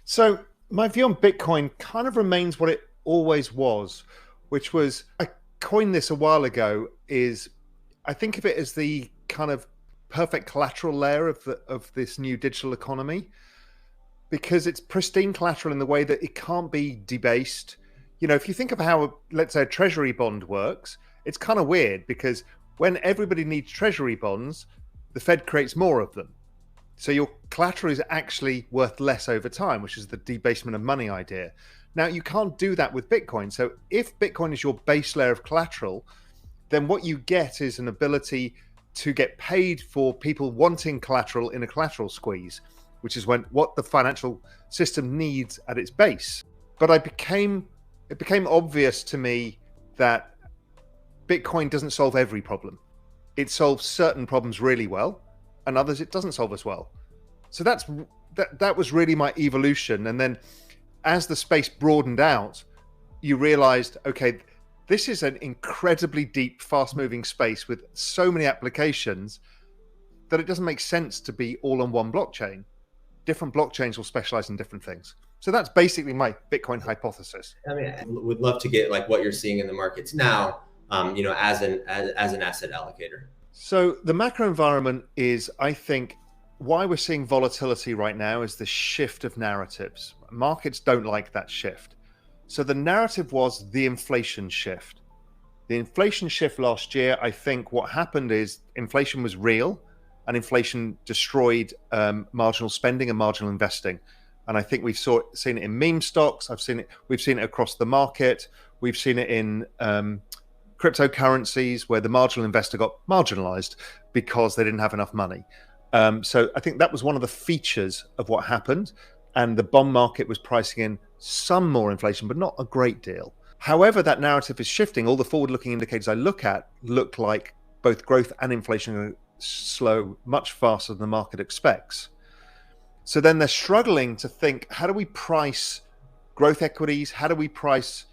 So my view on Bitcoin kind of remains what it always was, which was I coined this a while ago. Is I think of it as the kind of perfect collateral layer of this new digital economy because it's pristine collateral in the way that it can't be debased. You know, if you think of how, let's say, a treasury bond works, it's kind of weird because when everybody needs treasury bonds, the Fed creates more of them. So your collateral is actually worth less over time, which is the debasement of money idea. Now, you can't do that with Bitcoin. So if Bitcoin is your base layer of collateral, then what you get is an ability to get paid for people wanting collateral in a collateral squeeze, which is what the financial system needs at its base. But it became obvious to me that Bitcoin doesn't solve every problem. It solves certain problems really well, and others it doesn't solve as well. So that was really my evolution. And then as the space broadened out, you realized, okay, this is an incredibly deep, fast-moving space with so many applications that it doesn't make sense to be all on one blockchain. Different blockchains will specialize in different things. So that's basically my Bitcoin hypothesis. I mean, I would love to get like what you're seeing in the markets now, as an asset allocator. So the macro environment is, I think, why we're seeing volatility right now is the shift of narratives. Markets don't like that shift. So the narrative was the inflation shift. The inflation shift last year, I think what happened is inflation was real and inflation destroyed marginal spending and marginal investing. And I think we've seen it in meme stocks. We've seen it across the market. We've seen it in cryptocurrencies where the marginal investor got marginalized because they didn't have enough money. So I think that was one of the features of what happened. And the bond market was pricing in some more inflation, but not a great deal. However, that narrative is shifting. All the forward-looking indicators I look at look like both growth and inflation are slow much faster than the market expects. So then they're struggling to think, how do we price growth equities? How do we price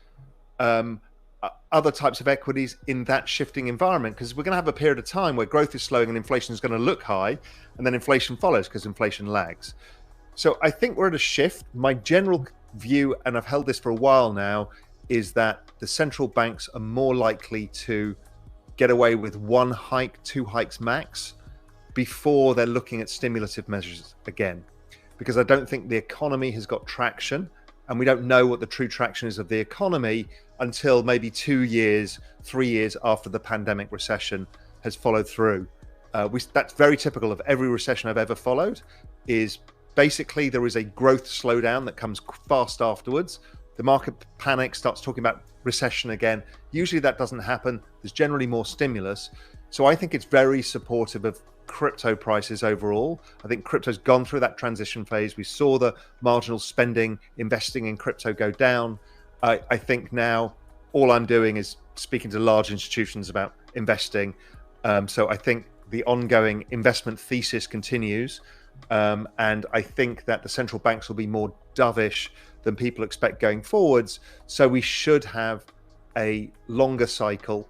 other types of equities in that shifting environment? Because we're going to have a period of time where growth is slowing and inflation is going to look high, and then inflation follows because inflation lags. So I think we're at a shift. My general view, and I've held this for a while now, is that the central banks are more likely to get away with one hike, two hikes max, before they're looking at stimulative measures again. Because I don't think the economy has got traction, and we don't know what the true traction is of the economy until maybe 2 years, 3 years after the pandemic recession has followed through. That's very typical of every recession I've ever followed, is basically there is a growth slowdown that comes fast afterwards. The market panics, starts talking about recession again. Usually that doesn't happen. There's generally more stimulus. So I think it's very supportive of crypto prices overall. I think crypto's gone through that transition phase. We saw the marginal spending, investing in crypto go down. I think now all I'm doing is speaking to large institutions about investing. So I think the ongoing investment thesis continues. And I think that the central banks will be more dovish than people expect going forwards. So we should have a longer cycle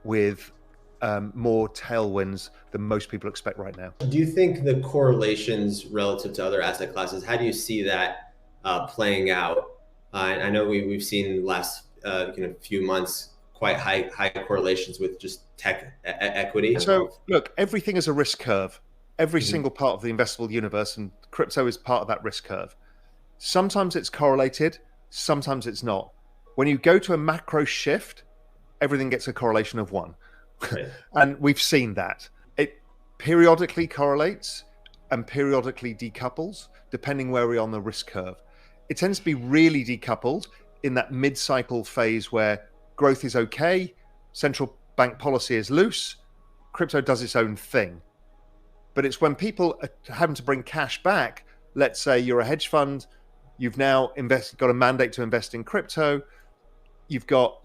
with more tailwinds than most people expect right now. Do you think the correlations relative to other asset classes, how do you see that playing out? I know we've seen the last few months quite high correlations with just tech equity. So look, everything is a risk curve. Every single part of the investable universe, and crypto is part of that risk curve. Sometimes it's correlated, sometimes it's not. When you go to a macro shift, everything gets a correlation of 1. Right. And we've seen that. It periodically correlates and periodically decouples, depending where we are on the risk curve. It tends to be really decoupled in that mid-cycle phase where growth is okay, central bank policy is loose, crypto does its own thing. But it's when people are having to bring cash back, let's say you're a hedge fund, you've now got a mandate to invest in crypto, you've got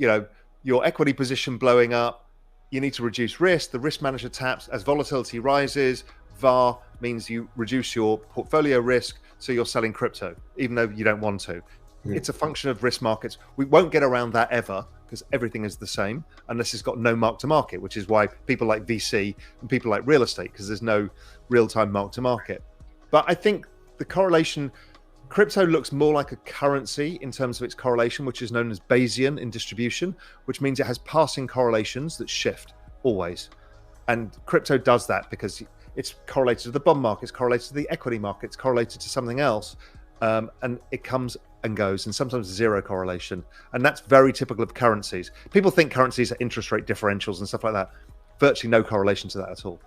your equity position blowing up, you need to reduce risk, the risk manager taps, as volatility rises, VAR means you reduce your portfolio risk, so you're selling crypto, even though you don't want to. It's a function of risk markets. We won't get around that ever, because everything is the same unless it's got no mark to market, which is why people like VC and people like real estate, because there's no real-time mark to market. But I think the correlation Crypto looks more like a currency in terms of its correlation, which is known as Bayesian in distribution, which means it has passing correlations that shift always. And crypto does that because it's correlated to the bond market, it's correlated to the equity market, it's correlated to something else. And it comes and goes, and sometimes zero correlation. And that's very typical of currencies. People think currencies are interest rate differentials and stuff like that. Virtually no correlation to that at all.